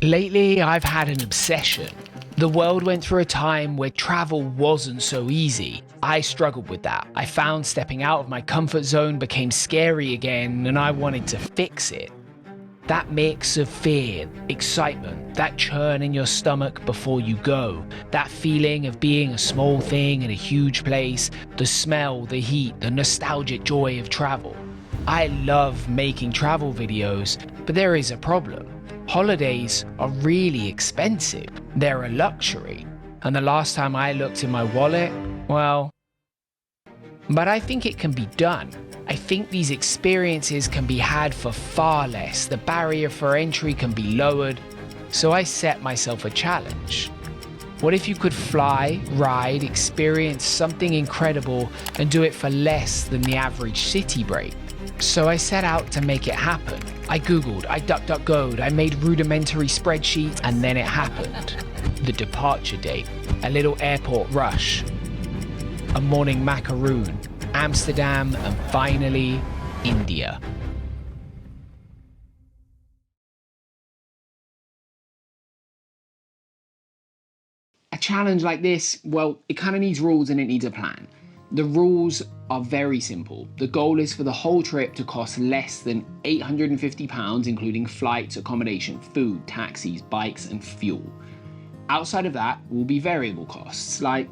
Lately, I've had an obsession. The world went through a time where travel wasn't so easy. I struggled with that. I found stepping out of my comfort zone became scary again, and I wanted to fix it. That mix of fear, excitement, that churn in your stomach before you go, that feeling of being a small thing in a huge place, the smell, the heat, the nostalgic joy of travel. I love making travel videos, but there is a problem. Holidays are really expensive. They're a luxury. And the last time I looked in my wallet, well, but I think it can be done. I think these experiences can be had for far less. The barrier for entry can be lowered. So I set myself a challenge. What if you could fly, ride, experience something incredible and do it for less than the average city break? So I set out to make it happen. I Googled, I DuckDuckGo'd, I made rudimentary spreadsheets, and then it happened. The departure date, a little airport rush, a morning macaroon, Amsterdam, and finally, India. A challenge like this, well, it kind of needs rules and it needs a plan. The rules are very simple. The goal is for the whole trip to cost less than £850, including flights, accommodation, food, taxis, bikes, and fuel. Outside of that will be variable costs, like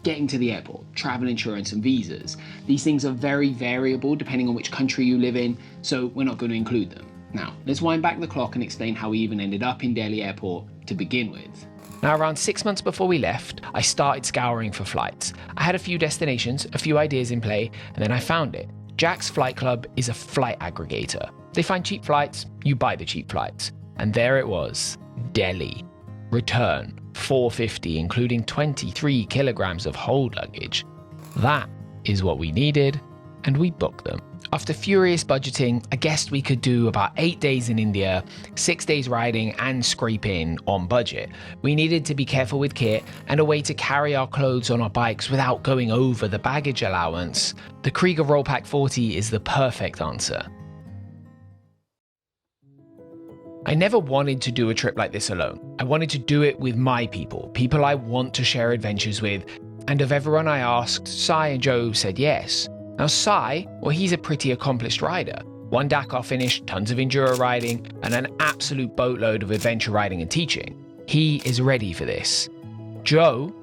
getting to the airport, travel insurance, and visas. These things are very variable depending on which country you live in, so we're not going to include them. Now, let's wind back the clock and explain how we even ended up in Delhi Airport to begin with. Now, around 6 months before we left, I started scouring for flights. I had a few destinations, a few ideas in play, and then I found it. Jack's Flight Club is a flight aggregator. They find cheap flights, you buy the cheap flights. And there it was, Delhi. Return, $450, including 23 kilograms of hold luggage. That is what we needed, and we booked them. After furious budgeting, I guessed we could do about 8 days in India, 6 days riding and scraping on budget. We needed to be careful with kit and a way to carry our clothes on our bikes without going over the baggage allowance. The Kriega Rollpack 40 is the perfect answer. I never wanted to do a trip like this alone. I wanted to do it with my people I want to share adventures with, and of everyone I asked, Sai and Joe said yes. Now Sai, well, he's a pretty accomplished rider. 1 Dakar finish, tons of enduro riding, and an absolute boatload of adventure riding and teaching. He is ready for this. Joe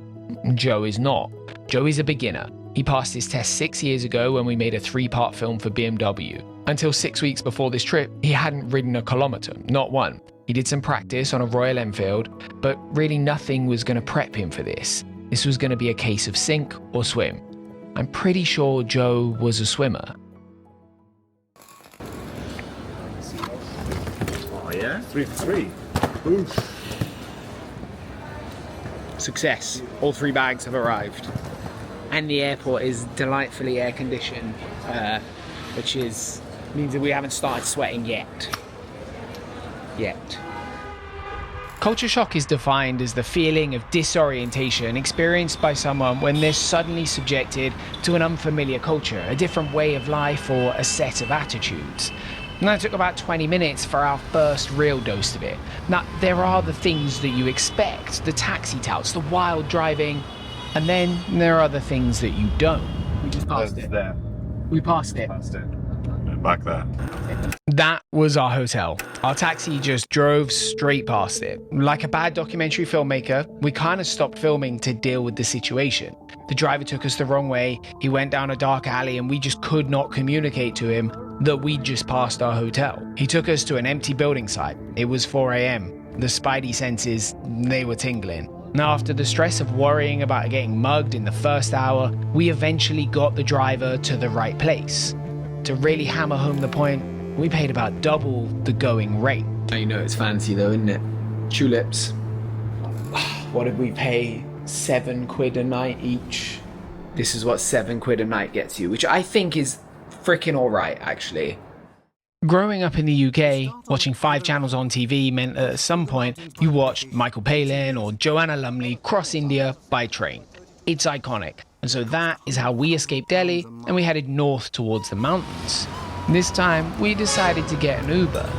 is not. Joe is a beginner. He passed his test 6 years ago when we made a 3-part film for BMW. Until 6 weeks before this trip, he hadn't ridden a kilometre, not one. He did some practice on a Royal Enfield, but really nothing was going to prep him for this. This was going to be a case of sink or swim. I'm pretty sure Joe was a swimmer. Oh yeah? 3 for 3. Oof. Success. All 3 bags have arrived. And the airport is delightfully air conditioned, which means that we haven't started sweating yet. Culture shock is defined as the feeling of disorientation experienced by someone when they're suddenly subjected to an unfamiliar culture, a different way of life, or a set of attitudes. And that took about 20 minutes for our first real dose of it. Now, there are the things that you expect, the taxi touts, the wild driving, and then there are the things that you don't. We just passed it. There. We passed it. Back there. That was our hotel. Our taxi just drove straight past it. Like a bad documentary filmmaker, we kind of stopped filming to deal with the situation. The driver took us the wrong way. He went down a dark alley and we just could not communicate to him that we'd just passed our hotel. He took us to an empty building site. It was 4 a.m. The spidey senses, they were tingling. Now, after the stress of worrying about getting mugged in the first hour, we eventually got the driver to the right place. To really hammer home the point, we paid about double the going rate. You know it's fancy though, isn't it? Tulips. What did we pay? £7 a night each. This is what £7 a night gets you, which I think is freaking alright, actually. Growing up in the UK, watching 5 channels on TV meant that at some point you watched Michael Palin or Joanna Lumley cross India by train. It's iconic. And so that is how we escaped Delhi and we headed north towards the mountains. This time we decided to get an Uber.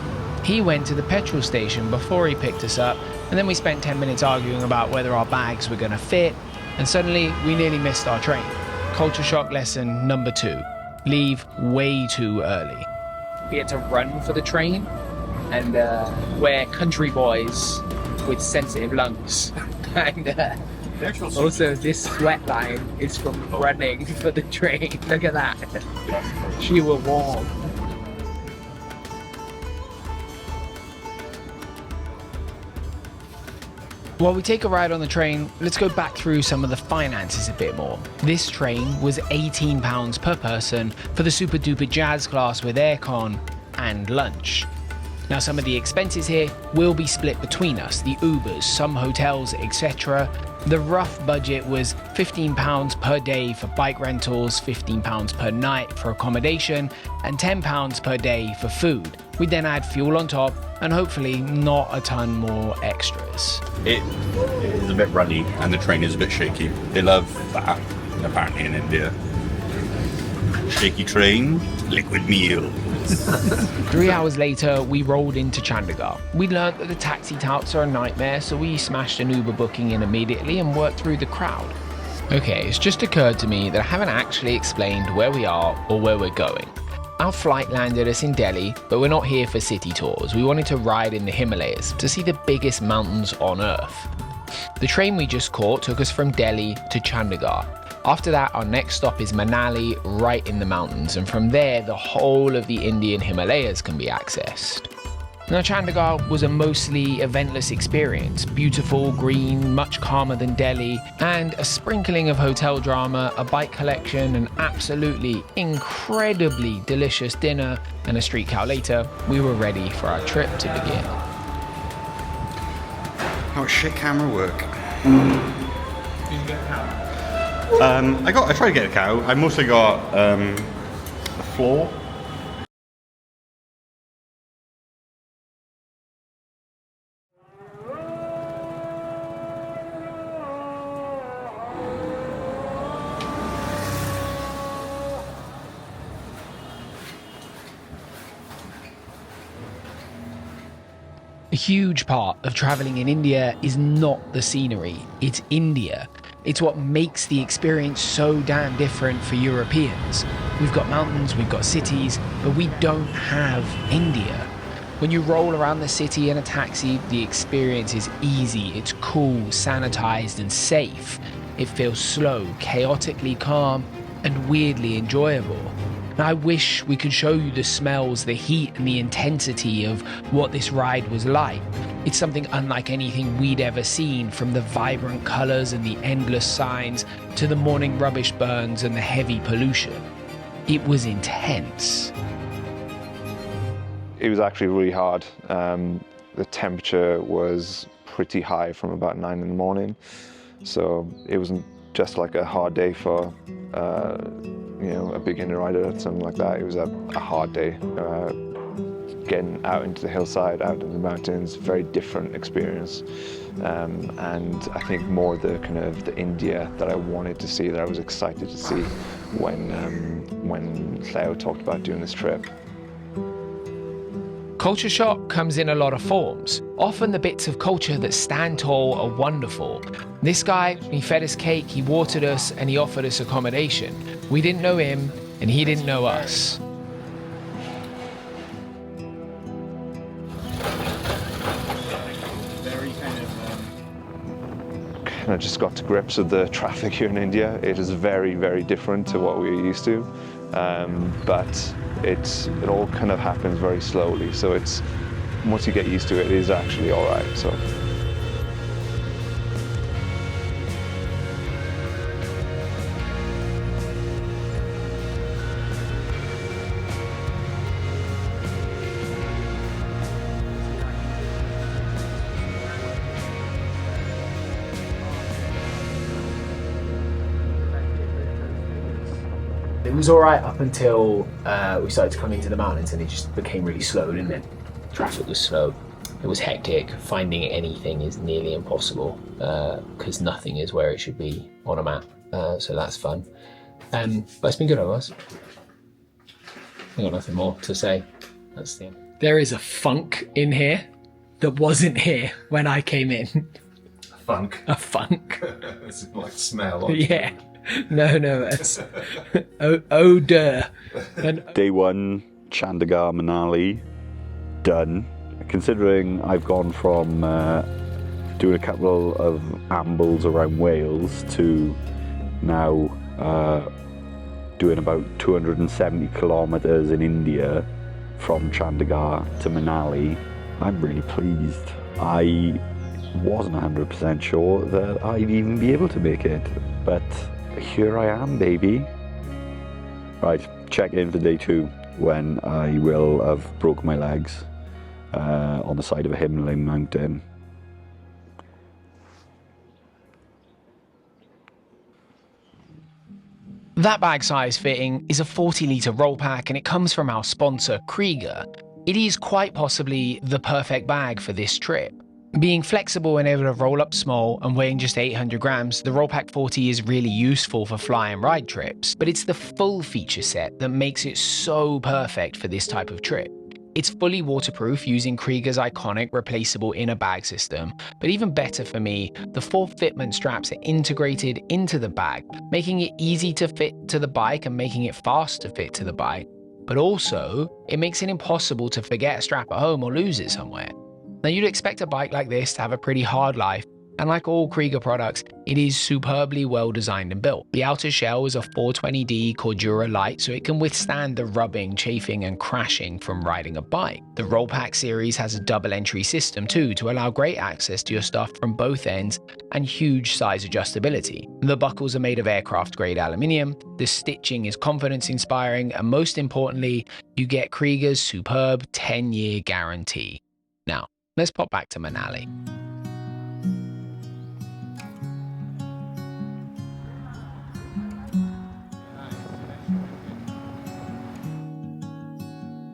He went to the petrol station before he picked us up, and then we spent 10 minutes arguing about whether our bags were going to fit, and suddenly we nearly missed our train. Culture shock lesson number 2. Leave way too early. We had to run for the train, and we're country boys with sensitive lungs. And also this sweat line is from running for the train. Look at that. She was warm. While we take a ride on the train, let's go back through some of the finances a bit more. This train was £18 per person for the super duper jazz class with aircon and lunch. Now some of the expenses here will be split between us, the Ubers, some hotels, etc. The rough budget was £15 per day for bike rentals, £15 per night for accommodation, and £10 per day for food. We then add fuel on top, and hopefully not a ton more extras. It is a bit runny and the train is a bit shaky. They love that, apparently, in India. Shaky train, liquid meal. 3 hours later, we rolled into Chandigarh. We learnt that the taxi touts are a nightmare, so we smashed an Uber booking in immediately and worked through the crowd. Okay, it's just occurred to me that I haven't actually explained where we are or where we're going. Our flight landed us in Delhi, but we're not here for city tours. We wanted to ride in the Himalayas to see the biggest mountains on Earth. The train we just caught took us from Delhi to Chandigarh. After that, our next stop is Manali, right in the mountains, and from there, the whole of the Indian Himalayas can be accessed. Now, Chandigarh was a mostly eventless experience. Beautiful, green, much calmer than Delhi, and a sprinkling of hotel drama, a bike collection, an absolutely incredibly delicious dinner, and a street cow later, we were ready for our trip to begin. How does shit camera work? Did you get a cow? I tried to get a cow. I mostly got a floor. A huge part of traveling in India is not the scenery, it's India. It's what makes the experience so damn different for Europeans. We've got mountains, we've got cities, but we don't have India. When you roll around the city in a taxi, the experience is easy, it's cool, sanitized and safe. It feels slow, chaotically calm, and weirdly enjoyable. And I wish we could show you the smells, the heat, and the intensity of what this ride was like. It's something unlike anything we'd ever seen, from the vibrant colors and the endless signs to the morning rubbish burns and the heavy pollution. It was intense. It was actually really hard. The temperature was pretty high from about 9 in the morning. So it wasn't just like a hard day for a beginner rider or something like that. It was a hard day. Getting out into the hillside, out in the mountains, very different experience. And I think more the kind of the India that I wanted to see, that I was excited to see when Theo talked about doing this trip. Culture shock comes in a lot of forms. Often the bits of culture that stand tall are wonderful. This guy, he fed us cake, he watered us, and he offered us accommodation. We didn't know him, and he didn't know us. I just got to grips with the traffic here in India. It is very, very different to what we're used to, but it all kind of happens very slowly. So it's, once you get used to it, it is actually all right. So. It was alright up until we started to come into the mountains, and it just became really slow, didn't it? Traffic was slow. It was hectic. Finding anything is nearly impossible because nothing is where it should be on a map. So that's fun. But it's been good otherwise. I've got nothing more to say. That's the end. There is a funk in here that wasn't here when I came in. Funk. A funk. It's like smell. Yeah. No, it's odor. Day 1, Chandigarh, Manali, done. Considering I've gone from doing a couple of ambles around Wales to now doing about 270 kilometers in India from Chandigarh to Manali, I'm really pleased. I wasn't 100% sure that I'd even be able to make it, but here I am, baby. Right, check in for day 2 when I will have broken my legs on the side of a Himalayan mountain. That bag size fitting is a 40-litre roll pack and it comes from our sponsor Krieger. It is quite possibly the perfect bag for this trip. Being flexible and able to roll up small and weighing just 800 grams, the Rollpack 40 is really useful for fly and ride trips, but it's the full feature set that makes it so perfect for this type of trip. It's fully waterproof using Krieger's iconic replaceable inner bag system, but even better for me, the 4 fitment straps are integrated into the bag, making it easy to fit to the bike and making it fast to fit to the bike. But also, it makes it impossible to forget a strap at home or lose it somewhere. Now you'd expect a bike like this to have a pretty hard life, and like all Krieger products, it is superbly well designed and built. The outer shell is a 420D Cordura Light, so it can withstand the rubbing, chafing and crashing from riding a bike. The Rollpack series has a double entry system too to allow great access to your stuff from both ends and huge size adjustability. The buckles are made of aircraft grade aluminium, the stitching is confidence inspiring, and most importantly, you get Krieger's superb 10-year guarantee. Now, let's pop back to Manali.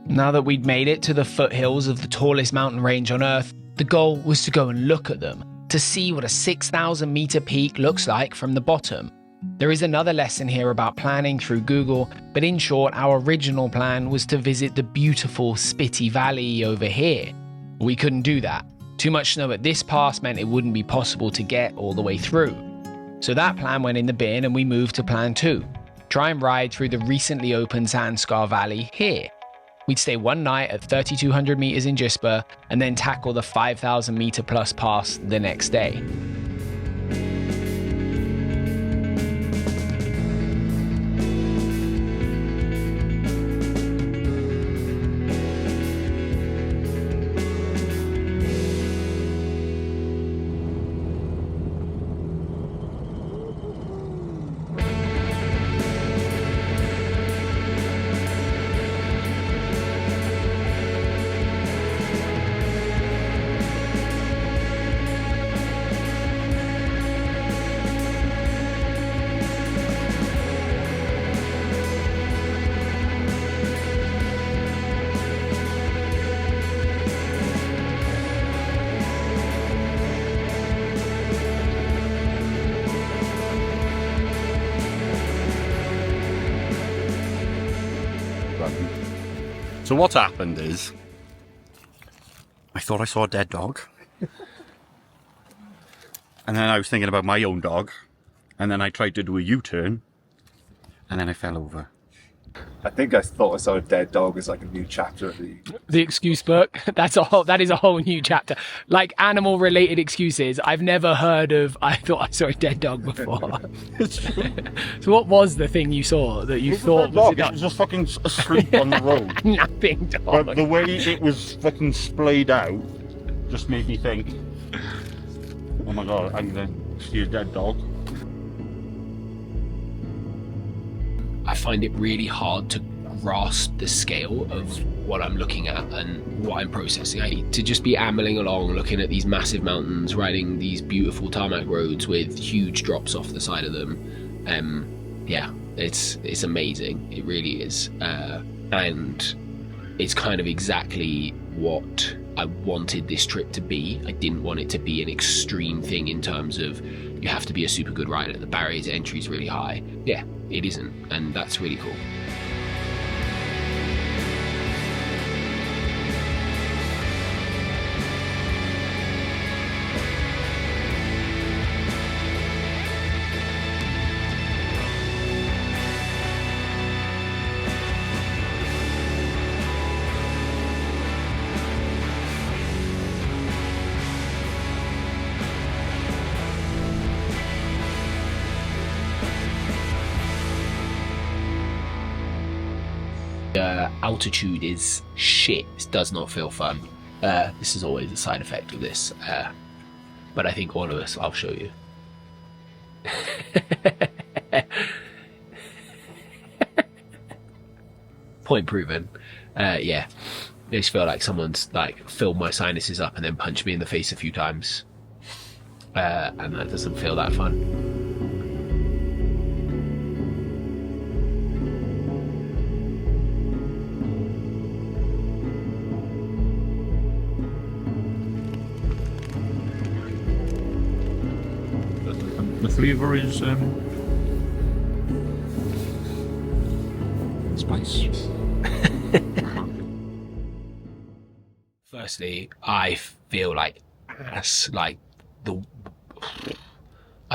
Now that we'd made it to the foothills of the tallest mountain range on Earth, the goal was to go and look at them, to see what a 6,000 meter peak looks like from the bottom. There is another lesson here about planning through Google, but in short, our original plan was to visit the beautiful Spiti Valley over here. We couldn't do that. Too much snow at this pass meant it wouldn't be possible to get all the way through. So that plan went in the bin and we moved to plan 2. Try and ride through the recently opened Zanskar Valley here. We'd stay one night at 3,200 meters in Jispa and then tackle the 5,000 meter plus pass the next day. So what's happened is, I thought I saw a dead dog. And then I was thinking about my own dog. And then I tried to do a U-turn. And then I fell over. I think I thought I saw a dead dog as like a new chapter of The excuse book, that is a whole new chapter. Like animal related excuses, I've never heard of I thought I saw a dead dog before. So what was the thing you saw that you thought was a It was just fucking asleep on the road. napping dog? But the way it was fucking splayed out just made me think, oh my god, I'm gonna see a dead dog. I find it really hard to grasp the scale of what I'm looking at and what I'm processing. To just be ambling along, looking at these massive mountains, riding these beautiful tarmac roads with huge drops off the side of them. Yeah, it's amazing. It really is. And it's kind of exactly what I wanted this trip to be. I didn't want it to be an extreme thing in terms of you have to be a super good rider. The barrier to entry is really high. Yeah, it isn't, and that's really cool. altitude is shit. This does not feel fun. This is always a side effect of this. But I think all of us, I'll show you. Point proven. Yeah. I just feel like someone's like filled my sinuses up and then punched me in the face a few times. And that doesn't feel that fun. The flavour is spice. Firstly, I feel like ass. I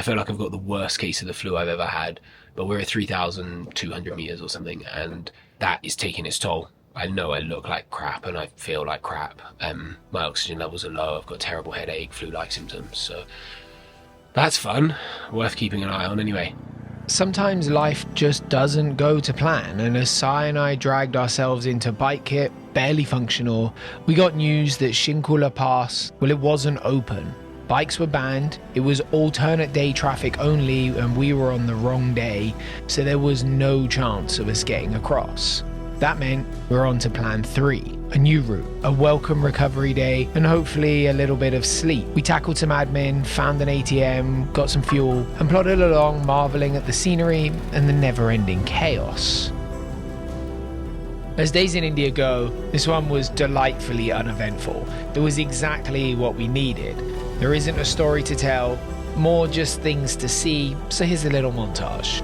feel like I've got the worst case of the flu I've ever had. But we're at 3,200 meters or something, and that is taking its toll. I know I look like crap and I feel like crap. My oxygen levels are low. I've got terrible headache, flu-like symptoms. So that's fun. Worth keeping an eye on anyway. Sometimes life just doesn't go to plan, and as Sai and I dragged ourselves into bike kit, barely functional, we got news that Shinkula Pass, well, it wasn't open. Bikes were banned, it was alternate day traffic only, and we were on the wrong day, so there was no chance of us getting across. That meant we're on to plan 3, a new route, a welcome recovery day, and hopefully a little bit of sleep. We tackled some admin, found an ATM, got some fuel, and plodded along, marveling at the scenery and the never-ending chaos. As days in India go, this one was delightfully uneventful. It was exactly what we needed. There isn't a story to tell, more just things to see, so here's a little montage.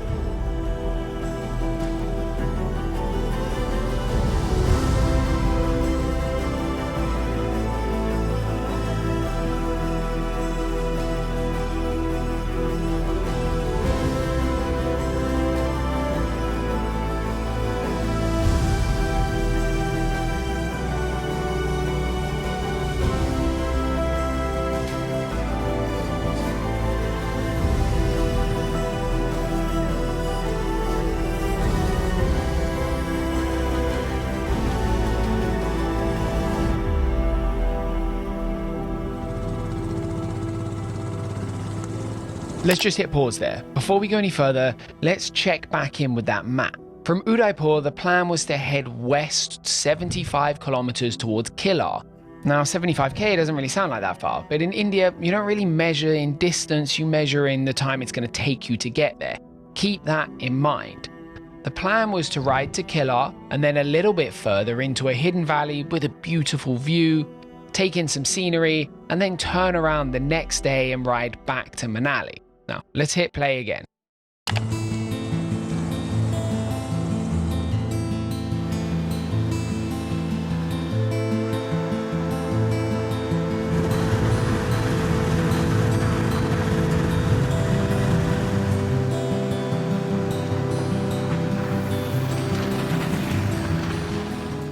Let's just hit pause there. Before we go any further, let's check back in with that map. From Udaipur, the plan was to head west 75 kilometers towards Kilar. Now, 75k doesn't really sound like that far, but in India, you don't really measure in distance, you measure in the time it's going to take you to get there. Keep that in mind. The plan was to ride to Kilar and then a little bit further into a hidden valley with a beautiful view, take in some scenery, and then turn around the next day and ride back to Manali. Now, let's hit play again.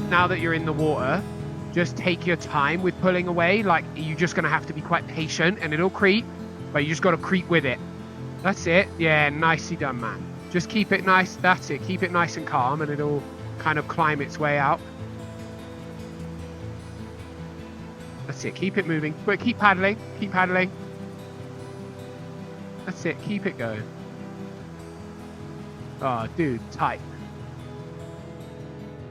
Now that you're in the water, just take your time with pulling away. Like, you're just going to have to be quite patient and it'll creep, but you just got to creep with it. That's it. Yeah, nicely done, man. Just keep it nice. That's it. Keep it nice and calm and it'll kind of climb its way out. That's it. Keep it moving. But keep paddling. Keep paddling. That's it. Keep it going. Oh, dude, tight.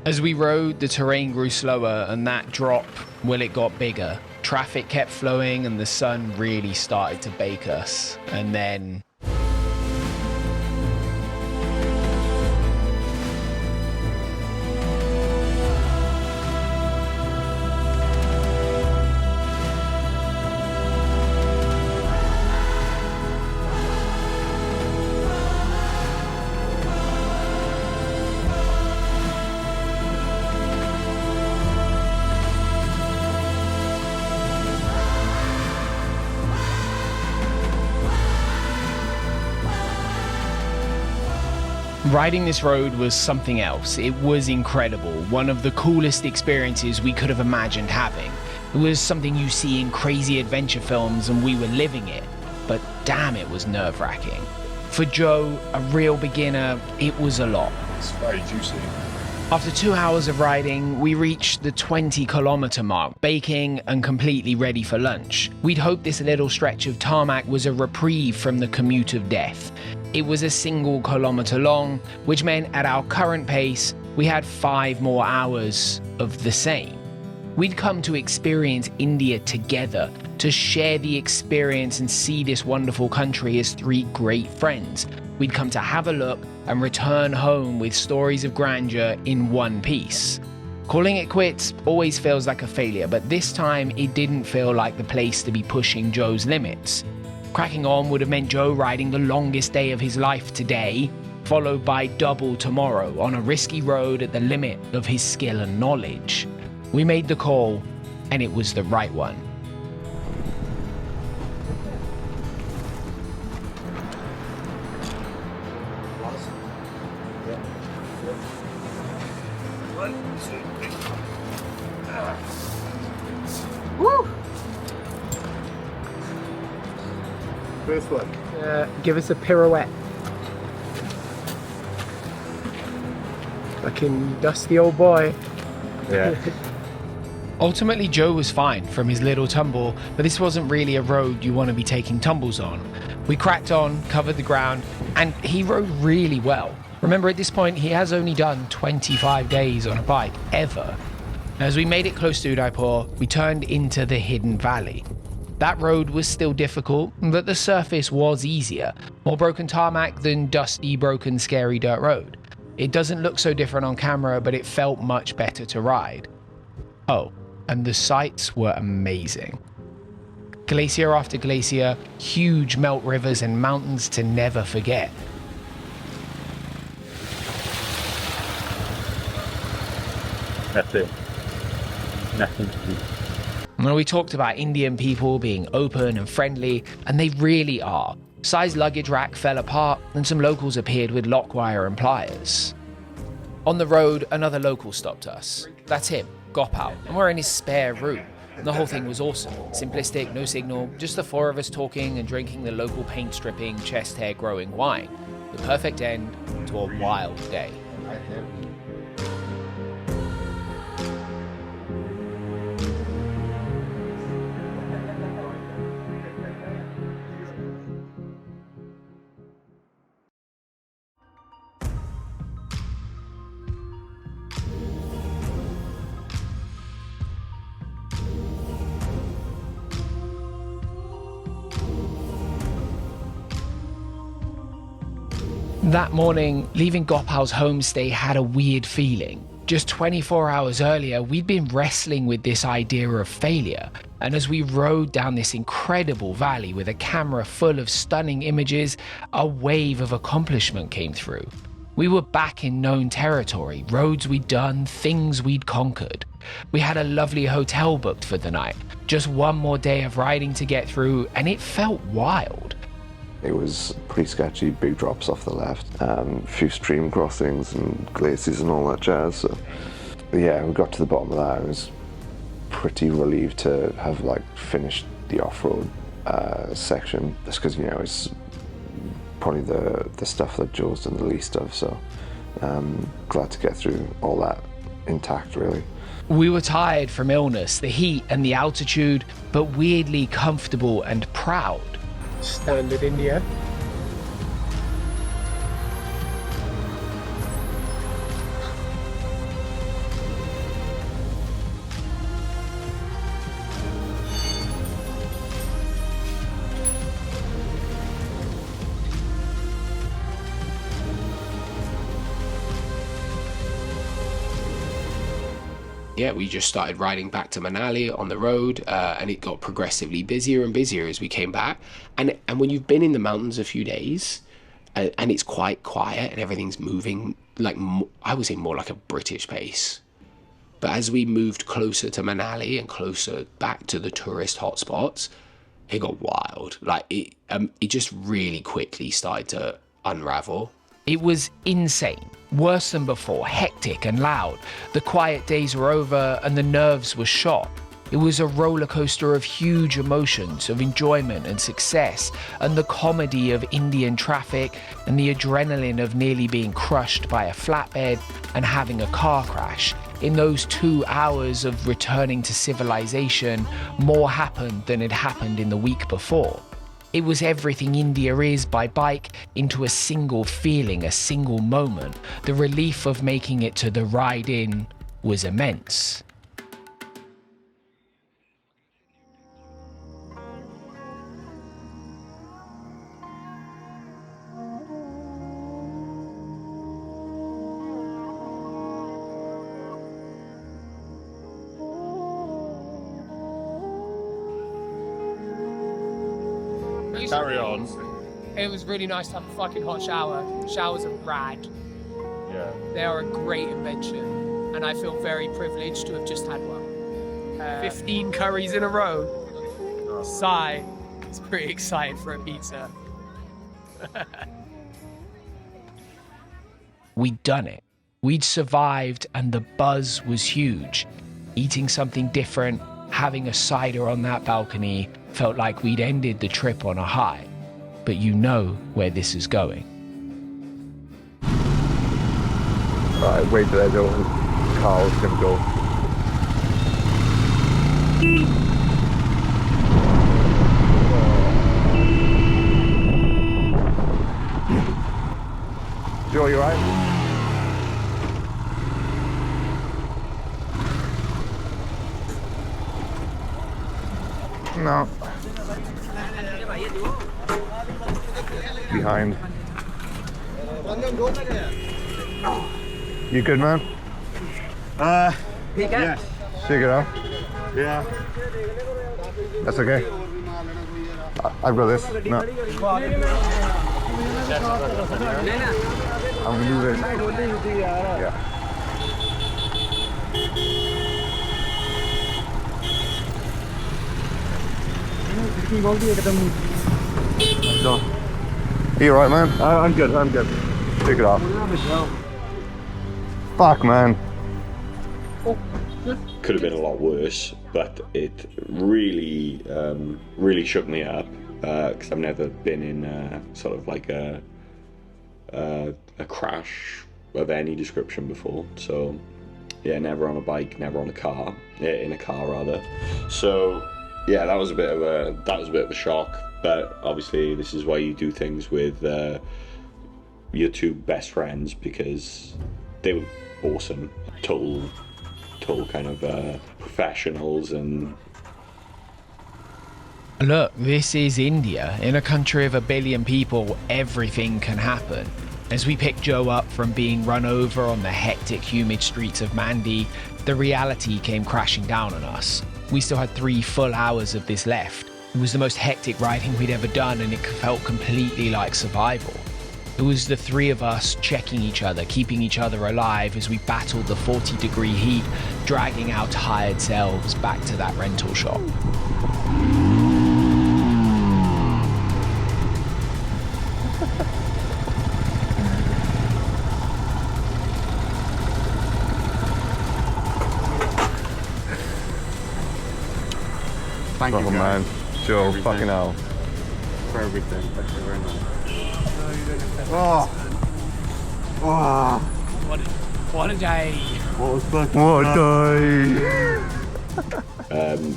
As we rode, the terrain grew slower and that drop, well, it got bigger. Traffic kept flowing and the sun really started to bake us. And then... Riding this road was something else. It was incredible. One of the coolest experiences we could have imagined having. It was something you see in crazy adventure films and we were living it. But damn, it was nerve-wracking. For Joe, a real beginner, it was a lot. It's very juicy. After 2 hours of riding, we reached the 20-kilometer mark, baking and completely ready for lunch. We'd hoped this little stretch of tarmac was a reprieve from the commute of death. It was a single kilometer long, which meant at our current pace, we had 5 more hours of the same. We'd come to experience India together, to share the experience and see this wonderful country as 3 great friends. We'd come to have a look and return home with stories of grandeur in one piece. Calling it quits always feels like a failure, but this time it didn't feel like the place to be pushing Joe's limits. Cracking on would have meant Joe riding the longest day of his life today, followed by double tomorrow on a risky road at the limit of his skill and knowledge. We made the call, and it was the right one. First one. Give us a pirouette. Fucking dusty old boy. Yeah. Ultimately, Joe was fine from his little tumble, but this wasn't really a road you want to be taking tumbles on. We cracked on, covered the ground, and he rode really well. Remember, at this point, he has only done 25 days on a bike, ever. As we made it close to Udaipur, we turned into the hidden valley. That road was still difficult, but the surface was easier. More broken tarmac than dusty, broken, scary dirt road. It doesn't look so different on camera, but it felt much better to ride. Oh, and the sights were amazing. Glacier after glacier, huge melt rivers and mountains to never forget. That's it. Nothing to do. Well, we talked about Indian people being open and friendly, and they really are. Si's luggage rack fell apart, and some locals appeared with lock wire and pliers. On the road, another local stopped us. That's him, Gopal, and we're in his spare room. The whole thing was awesome. Simplistic, no signal, just the 4 of us talking and drinking the local paint-stripping, chest-hair growing wine. The perfect end to a wild day. That morning, leaving Gopal's homestay had a weird feeling. Just 24 hours earlier, we'd been wrestling with this idea of failure, and as we rode down this incredible valley with a camera full of stunning images, a wave of accomplishment came through. We were back in known territory, roads we'd done, things we'd conquered. We had a lovely hotel booked for the night, just one more day of riding to get through, and it felt wild. It was pretty sketchy, big drops off the left, a few stream crossings and glaciers and all that jazz. So yeah, we got to the bottom of that. I was pretty relieved to have finished the off-road section, just because it's probably the stuff that Joe's done the least of. So glad to get through all that intact, really. We were tired from illness, the heat and the altitude, but weirdly comfortable and proud. Standard India. Yeah, we just started riding back to Manali on the road, and it got progressively busier and busier as we came back. And when you've been in the mountains a few days, and it's quite quiet and everything's moving I would say more like a British pace. But as we moved closer to Manali and closer back to the tourist hotspots, it got wild. It just really quickly started to unravel. It was insane, worse than before, hectic and loud. The quiet days were over and the nerves were shot. It was a roller coaster of huge emotions, of enjoyment and success, and the comedy of Indian traffic, and the adrenaline of nearly being crushed by a flatbed and having a car crash. In those 2 hours of returning to civilization, more happened than had happened in the week before. It was everything India is by bike into a single feeling, a single moment. The relief of making it to the ride in was immense. Carry on. It was really nice to have a fucking hot shower. Showers are rad. Yeah. They are a great invention, and I feel very privileged to have just had one. 15 curries in a row. Sigh. It's pretty excited for a pizza. We'd done it. We'd survived, and the buzz was huge. Eating something different, having a cider on that balcony, felt like we'd ended the trip on a high. But you know where this is going. Right, wait till that door. Carl's gonna go. Joe, you right? No. Behind. You good, man? Yes. Shake it out. Yeah. That's okay. I've got this. No. I'm gonna do this. Yeah. So, you right, man? I'm good. I'm good. Take it off. Fuck, man. Could have been a lot worse, but it really, really shook me up because I've never been in sort of like a crash of any description before. So, yeah, never on a bike, never on a car, in a car rather. So, yeah, that was a bit of a shock. But obviously, this is why you do things with your two best friends, because they were awesome, total kind of professionals. And look, this is India. In a country of 1 billion people, everything can happen. As we picked Joe up from being run over on the hectic, humid streets of Mandi, the reality came crashing down on us. We still had 3 full hours of this left. It was the most hectic riding we'd ever done, and it felt completely like survival. It was the 3 of us checking each other, keeping each other alive as we battled the 40-degree heat, dragging our tired selves back to that rental shop. Thank you, man. Joe, Everything. fucking hell. for everything. Thank you very much. What a day.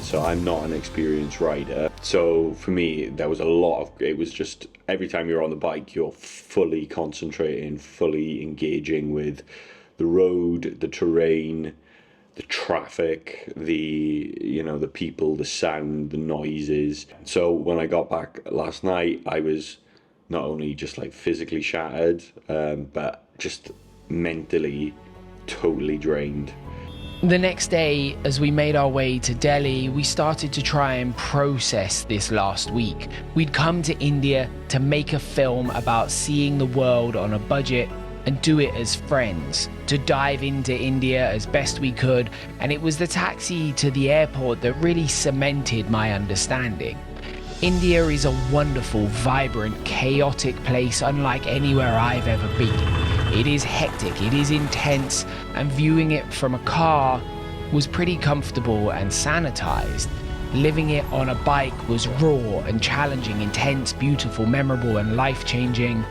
so I'm not an experienced rider. So for me, there was a lot of, it was just every time you're on the bike, you're fully concentrating, fully engaging with the road, the terrain, the traffic, the people, the sound, the noises. So when I got back last night, I was not only just like physically shattered, but just mentally totally drained. The next day, as we made our way to Delhi, we started to try and process this last week. We'd come to India to make a film about seeing the world on a budget and do it as friends, to dive into India as best we could, and it was the taxi to the airport that really cemented my understanding. India is a wonderful, vibrant, chaotic place unlike anywhere I've ever been. It is hectic, it is intense, and viewing it from a car was pretty comfortable and sanitized. Living it on a bike was raw and challenging, intense, beautiful, memorable, and life-changing.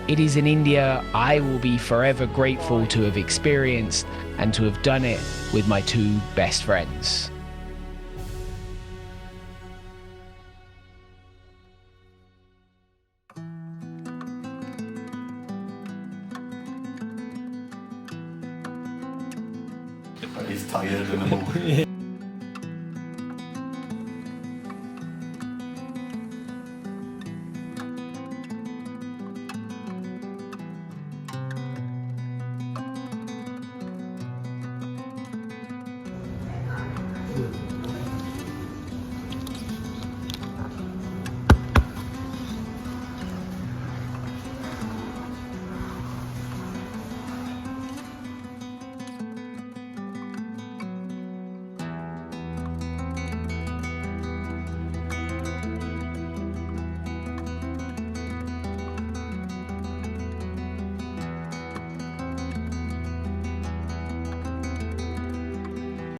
It is an India I will be forever grateful to have experienced and to have done it with my 2 best friends. He's tired and emotional.